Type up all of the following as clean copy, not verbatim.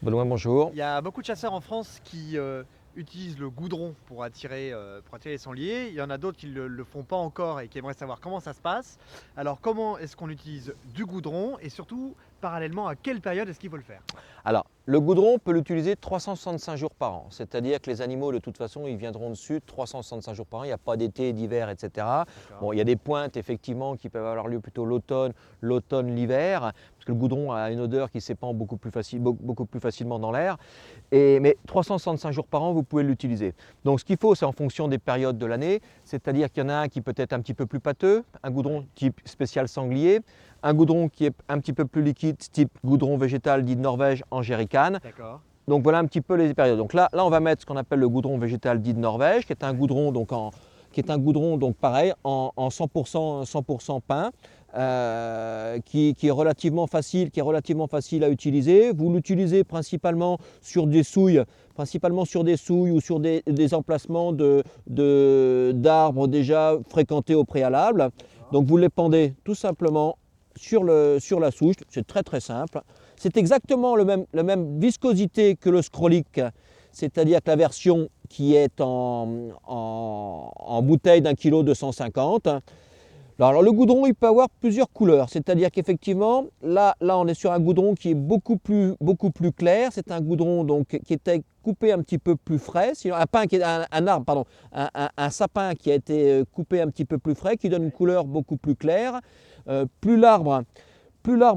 Benoît, bonjour. Il y a beaucoup de chasseurs en France qui utilisent le goudron pour attirer les sangliers. Il y en a d'autres qui ne le font pas encore et qui aimeraient savoir comment ça se passe. Alors comment est-ce qu'on utilise du goudron et surtout, parallèlement, à quelle période est-ce qu'il faut le faire? Alors, le goudron, on peut l'utiliser 365 jours par an. C'est-à-dire que les animaux, de toute façon, ils viendront dessus 365 jours par an. Il n'y a pas d'été, d'hiver, etc. D'accord. Bon, il y a des pointes, effectivement, qui peuvent avoir lieu plutôt l'automne, l'hiver, parce que le goudron a une odeur qui s'épand beaucoup plus facilement dans l'air. Mais 365 jours par an, vous pouvez l'utiliser. Donc, ce qu'il faut, c'est en fonction des périodes de l'année. C'est-à-dire qu'il y en a un qui peut être un petit peu plus pâteux, un goudron type spécial sanglier, un goudron qui est un petit peu plus liquide, type goudron végétal dit de Norvège en jerrycan. D'accord. Donc voilà un petit peu les périodes. Donc là on va mettre ce qu'on appelle le goudron végétal dit de Norvège, qui est un goudron donc pareil en 100% pain, qui est relativement facile, à utiliser. Vous l'utilisez principalement sur des souilles, ou sur des emplacements d'arbres déjà fréquentés au préalable. Donc vous les pendez tout simplement sur la souche, c'est très très simple. C'est exactement la même viscosité que le Scrolic, c'est-à-dire que la version qui est en bouteille d'1 kg 250. Alors le goudron, il peut avoir plusieurs couleurs, c'est-à-dire qu'effectivement, là on est sur un goudron qui est beaucoup plus clair. C'est un goudron donc, qui était coupé un petit peu plus frais, un sapin qui a été coupé un petit peu plus frais, qui donne une couleur beaucoup plus claire. Plus l'arbre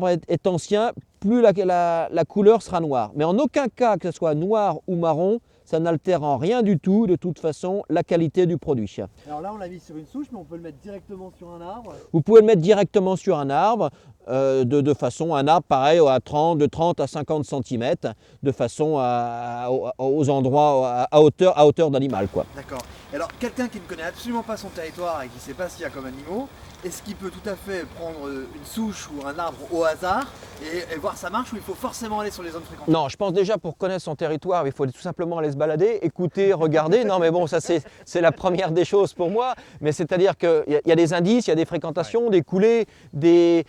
est ancien, plus la couleur sera noire. Mais en aucun cas, que ce soit noir ou marron, ça n'altère en rien du tout, de toute façon, la qualité du produit. Alors là, on l'a mis sur une souche, mais on peut le mettre directement sur un arbre. Vous pouvez le mettre directement sur un arbre, de façon, un arbre pareil de 30 à 50 cm, de façon aux endroits à hauteur d'animal, quoi. D'accord. Alors, quelqu'un qui ne connaît absolument pas son territoire et qui ne sait pas ce qu'il y a comme animaux, est-ce qu'il peut tout à fait prendre une souche ou un arbre au hasard et voir ça marche, ou il faut forcément aller sur les zones fréquentées? Non, je pense déjà pour connaître son territoire, il faut tout simplement aller se balader, écouter, regarder. Non mais bon, ça c'est la première des choses pour moi. Mais c'est-à-dire qu'il y a des indices, il y a des fréquentations, des coulées, des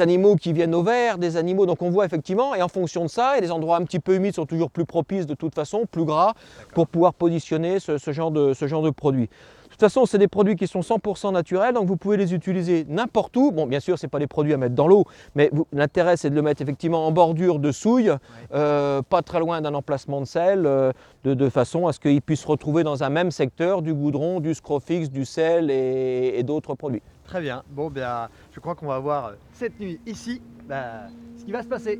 animaux qui viennent au vert, des animaux. Donc on voit effectivement, et en fonction de ça, et les endroits un petit peu humides sont toujours plus propices de toute façon, plus gras, pour pouvoir positionner ce genre de produit. De toute façon, c'est des produits qui sont 100% naturels, donc vous pouvez les utiliser n'importe où. Bon, bien sûr, ce n'est pas des produits à mettre dans l'eau, mais l'intérêt, c'est de le mettre effectivement en bordure de souille, pas très loin d'un emplacement de sel, de façon à ce qu'il puisse se retrouver dans un même secteur du goudron, du Scrofix, du sel et d'autres produits. Très bien. Bon, bien, je crois qu'on va voir cette nuit ici ce qui va se passer.